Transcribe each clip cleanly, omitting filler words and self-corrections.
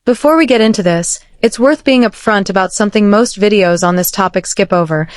Before we get into this, it's worth being upfront about something most videos on this topic skip over.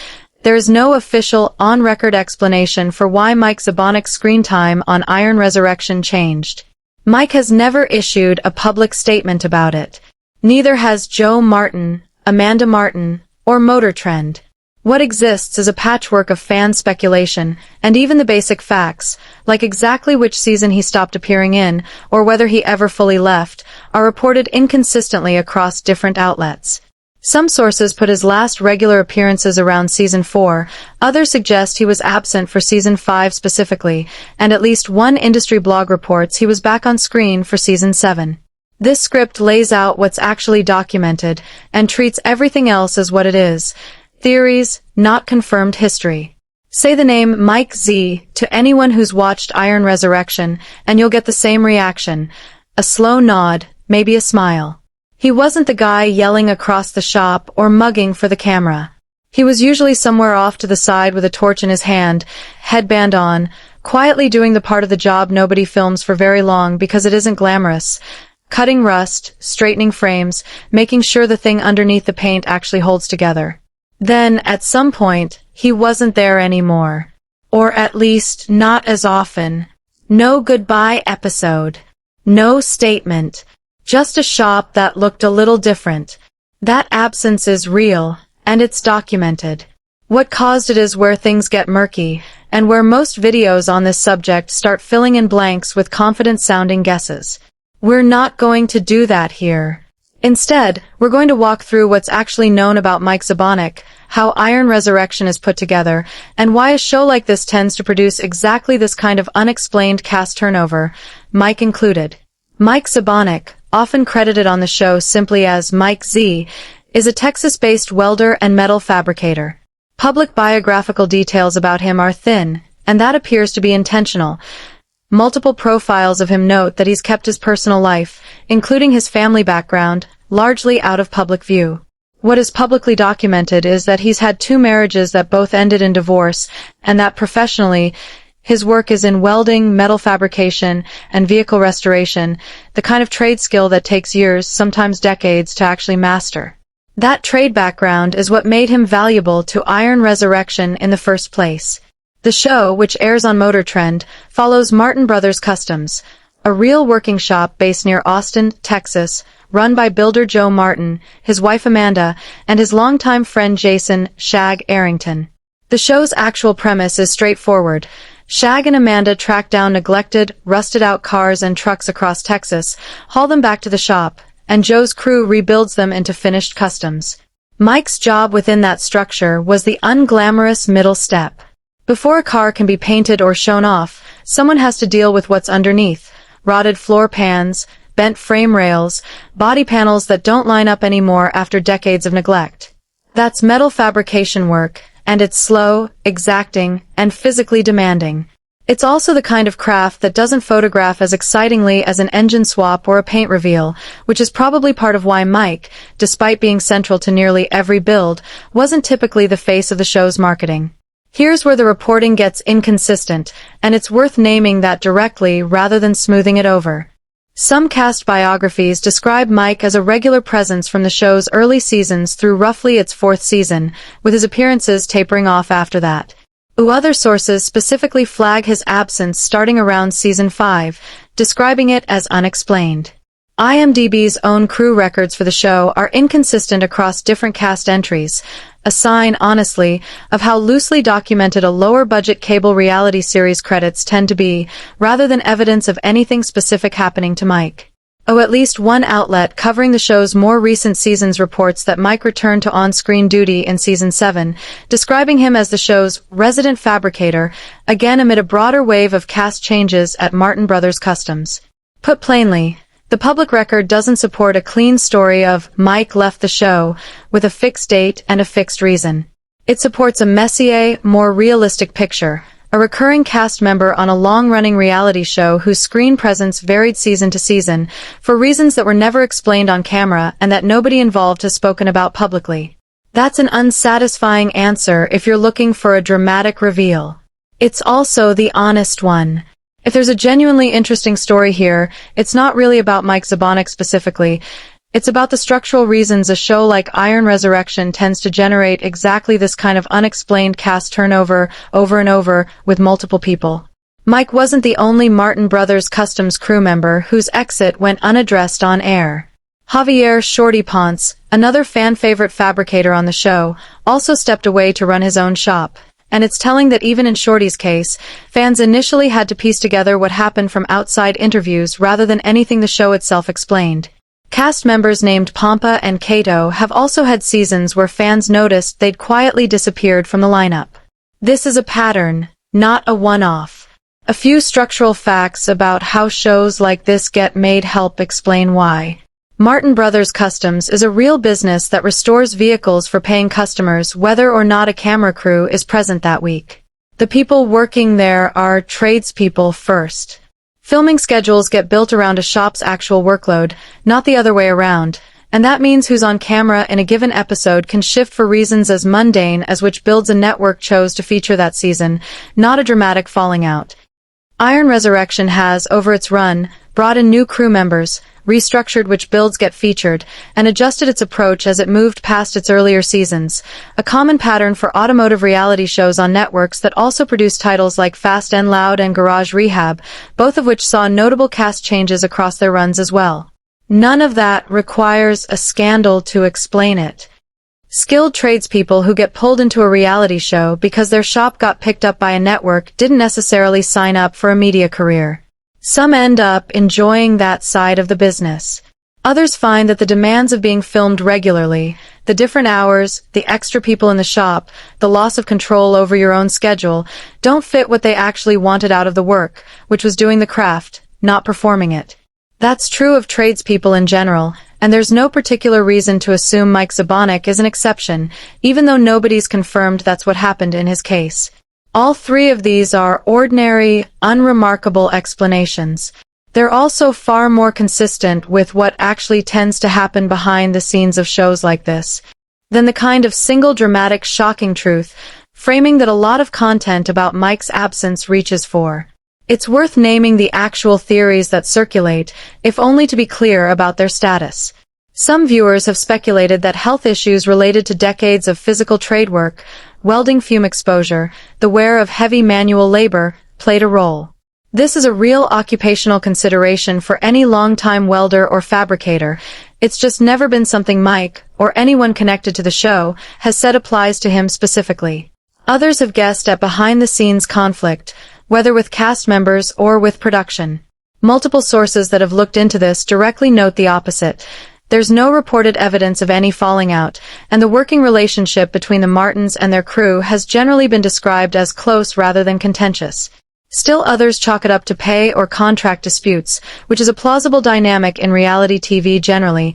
There is no official, on-record explanation for why Mike Zabonik's screen time on Iron Resurrection changed. Mike has never issued a public statement about it. Neither has Joe Martin, Amanda Martin, or Motor Trend. What exists is a patchwork of fan speculation, and even the basic facts, like exactly which season he stopped appearing in, or whether he ever fully left, are reported inconsistently across different outlets. Some sources put his last regular appearances around Season 4, others suggest he was absent for Season 5 specifically, and at least one industry blog reports he was back on screen for Season 7. This script lays out what's actually documented, and treats everything else as what it is. Theories, not confirmed history. Say the name Mike Z to anyone who's watched Iron Resurrection, and you'll get the same reaction. A slow nod, maybe a smile. He wasn't the guy yelling across the shop or mugging for the camera. He was usually somewhere off to the side with a torch in his hand, headband on, quietly doing the part of the job nobody films for very long because it isn't glamorous. Cutting rust, straightening frames, making sure the thing underneath the paint actually holds together. Then, at some point, he wasn't there anymore. Or at least, not as often. No goodbye episode. No statement. Just a shop that looked a little different. That absence is real, and it's documented. What caused it is where things get murky, and where most videos on this subject start filling in blanks with confident-sounding guesses. We're not going to do that here. Instead, we're going to walk through what's actually known about Mike Zabonik, how Iron Resurrection is put together, and why a show like this tends to produce exactly this kind of unexplained cast turnover, Mike included. Mike Zabonik, often credited on the show simply as Mike Z, is a Texas-based welder and metal fabricator. Public biographical details about him are thin, and that appears to be intentional. Multiple profiles of him note that he's kept his personal life, including his family background, largely out of public view. What is publicly documented is that he's had 2 marriages that both ended in divorce, and that professionally, his work is in welding, metal fabrication, and vehicle restoration, the kind of trade skill that takes years, sometimes decades, to actually master. That trade background is what made him valuable to Iron Resurrection in the first place. The show, which airs on Motor Trend, follows Martin Brothers Customs, a real working shop based near Austin, Texas, run by builder Joe Martin, his wife Amanda, and his longtime friend Jason "Shag" Arrington. The show's actual premise is straightforward. Shag and Amanda track down neglected, rusted-out cars and trucks across Texas, haul them back to the shop, and Joe's crew rebuilds them into finished customs. Mike's job within that structure was the unglamorous middle step. Before a car can be painted or shown off, someone has to deal with what's underneath: rotted floor pans, bent frame rails, body panels that don't line up anymore after decades of neglect. That's metal fabrication work, and it's slow, exacting, and physically demanding. It's also the kind of craft that doesn't photograph as excitingly as an engine swap or a paint reveal, which is probably part of why Mike, despite being central to nearly every build, wasn't typically the face of the show's marketing. Here's where the reporting gets inconsistent, and it's worth naming that directly rather than smoothing it over. Some cast biographies describe Mike as a regular presence from the show's early seasons through roughly its 4th season, with his appearances tapering off after that. Other sources specifically flag his absence starting around Season 5, describing it as unexplained. IMDb's own crew records for the show are inconsistent across different cast entries, a sign, honestly, of how loosely documented a lower-budget cable reality series credits tend to be, rather than evidence of anything specific happening to Mike. At least one outlet covering the show's more recent seasons reports that Mike returned to on-screen duty in Season 7, describing him as the show's resident fabricator, again amid a broader wave of cast changes at Martin Brothers Customs. Put plainly, the public record doesn't support a clean story of Mike left the show with a fixed date and a fixed reason. It supports a messier, more realistic picture, a recurring cast member on a long-running reality show whose screen presence varied season to season, for reasons that were never explained on camera and that nobody involved has spoken about publicly. That's an unsatisfying answer if you're looking for a dramatic reveal. It's also the honest one. If there's a genuinely interesting story here, it's not really about Mike Zabonik specifically. It's about the structural reasons a show like Iron Resurrection tends to generate exactly this kind of unexplained cast turnover over and over with multiple people. Mike wasn't the only Martin Brothers Customs crew member whose exit went unaddressed on air. Javier "Shorty" Ponce, another fan-favorite fabricator on the show, also stepped away to run his own shop. And it's telling that even in Shorty's case, fans initially had to piece together what happened from outside interviews rather than anything the show itself explained. Cast members named Pompa and Cato have also had seasons where fans noticed they'd quietly disappeared from the lineup. This is a pattern, not a one-off. A few structural facts about how shows like this get made help explain why. Martin Brothers Customs is a real business that restores vehicles for paying customers whether or not a camera crew is present that week. The people working there are tradespeople first. Filming schedules get built around a shop's actual workload, not the other way around, and that means who's on camera in a given episode can shift for reasons as mundane as which builds a network chose to feature that season, not a dramatic falling out. Iron Resurrection has, over its run, brought in new crew members, restructured which builds get featured, and adjusted its approach as it moved past its earlier seasons, a common pattern for automotive reality shows on networks that also produce titles like Fast and Loud and Garage Rehab, both of which saw notable cast changes across their runs as well. None of that requires a scandal to explain it. Skilled tradespeople who get pulled into a reality show because their shop got picked up by a network didn't necessarily sign up for a media career. Some end up enjoying that side of the business. Others find that the demands of being filmed regularly, the different hours, the extra people in the shop, the loss of control over your own schedule, don't fit what they actually wanted out of the work, which was doing the craft, not performing it. That's true of tradespeople in general, and there's no particular reason to assume Mike Zabonik is an exception, even though nobody's confirmed that's what happened in his case. All three of these are ordinary, unremarkable explanations. They're also far more consistent with what actually tends to happen behind the scenes of shows like this, than the kind of single dramatic shocking truth, framing that a lot of content about Mike's absence reaches for. It's worth naming the actual theories that circulate, if only to be clear about their status. Some viewers have speculated that health issues related to decades of physical trade work, welding fume exposure, the wear of heavy manual labor, played a role. This is a real occupational consideration for any longtime welder or fabricator. It's just never been something Mike, or anyone connected to the show, has said applies to him specifically. Others have guessed at behind-the-scenes conflict, whether with cast members or with production. Multiple sources that have looked into this directly note the opposite. There's no reported evidence of any falling out, and the working relationship between the Martins and their crew has generally been described as close rather than contentious. Still others chalk it up to pay or contract disputes, which is a plausible dynamic in reality TV generally.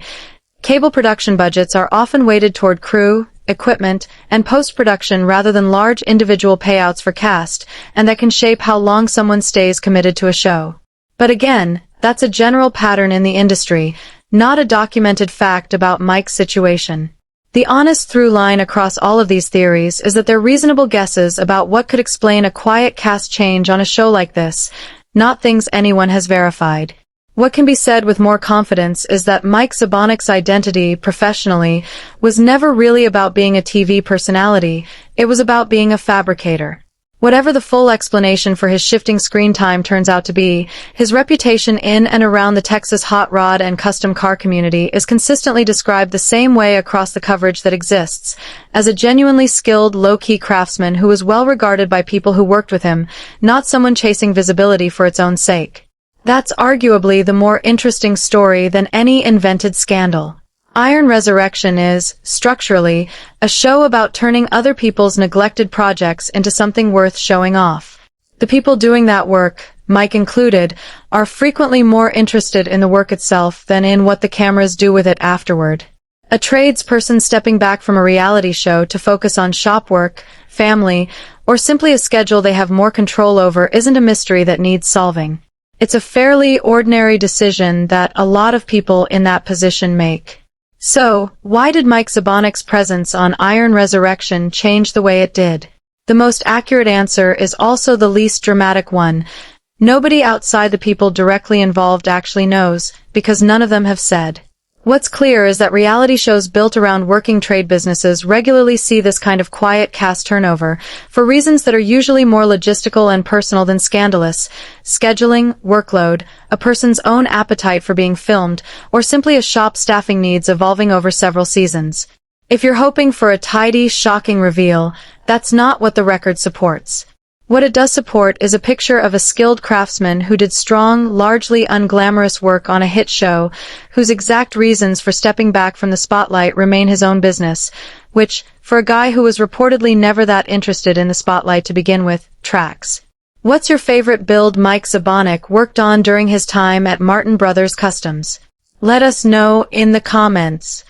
Cable production budgets are often weighted toward crew, equipment, and post-production rather than large individual payouts for cast, and that can shape how long someone stays committed to a show. But again, that's a general pattern in the industry, not a documented fact about Mike's situation. The honest through line across all of these theories is that they're reasonable guesses about what could explain a quiet cast change on a show like this, not things anyone has verified. What can be said with more confidence is that Mike Zabonik's identity, professionally, was never really about being a TV personality, it was about being a fabricator. Whatever the full explanation for his shifting screen time turns out to be, his reputation in and around the Texas hot rod and custom car community is consistently described the same way across the coverage that exists, as a genuinely skilled, low-key craftsman who was well regarded by people who worked with him, not someone chasing visibility for its own sake. That's arguably the more interesting story than any invented scandal. Iron Resurrection is, structurally, a show about turning other people's neglected projects into something worth showing off. The people doing that work, Mike included, are frequently more interested in the work itself than in what the cameras do with it afterward. A tradesperson stepping back from a reality show to focus on shop work, family, or simply a schedule they have more control over isn't a mystery that needs solving. It's a fairly ordinary decision that a lot of people in that position make. So, why did Mike Zabonik's presence on Iron Resurrection change the way it did? The most accurate answer is also the least dramatic one. Nobody outside the people directly involved actually knows, because none of them have said. What's clear is that reality shows built around working trade businesses regularly see this kind of quiet cast turnover, for reasons that are usually more logistical and personal than scandalous: scheduling, workload, a person's own appetite for being filmed, or simply a shop's staffing needs evolving over several seasons. If you're hoping for a tidy, shocking reveal, that's not what the record supports. What it does support is a picture of a skilled craftsman who did strong, largely unglamorous work on a hit show, whose exact reasons for stepping back from the spotlight remain his own business, which, for a guy who was reportedly never that interested in the spotlight to begin with, tracks. What's your favorite build Mike Zabonik worked on during his time at Martin Brothers Customs? Let us know in the comments.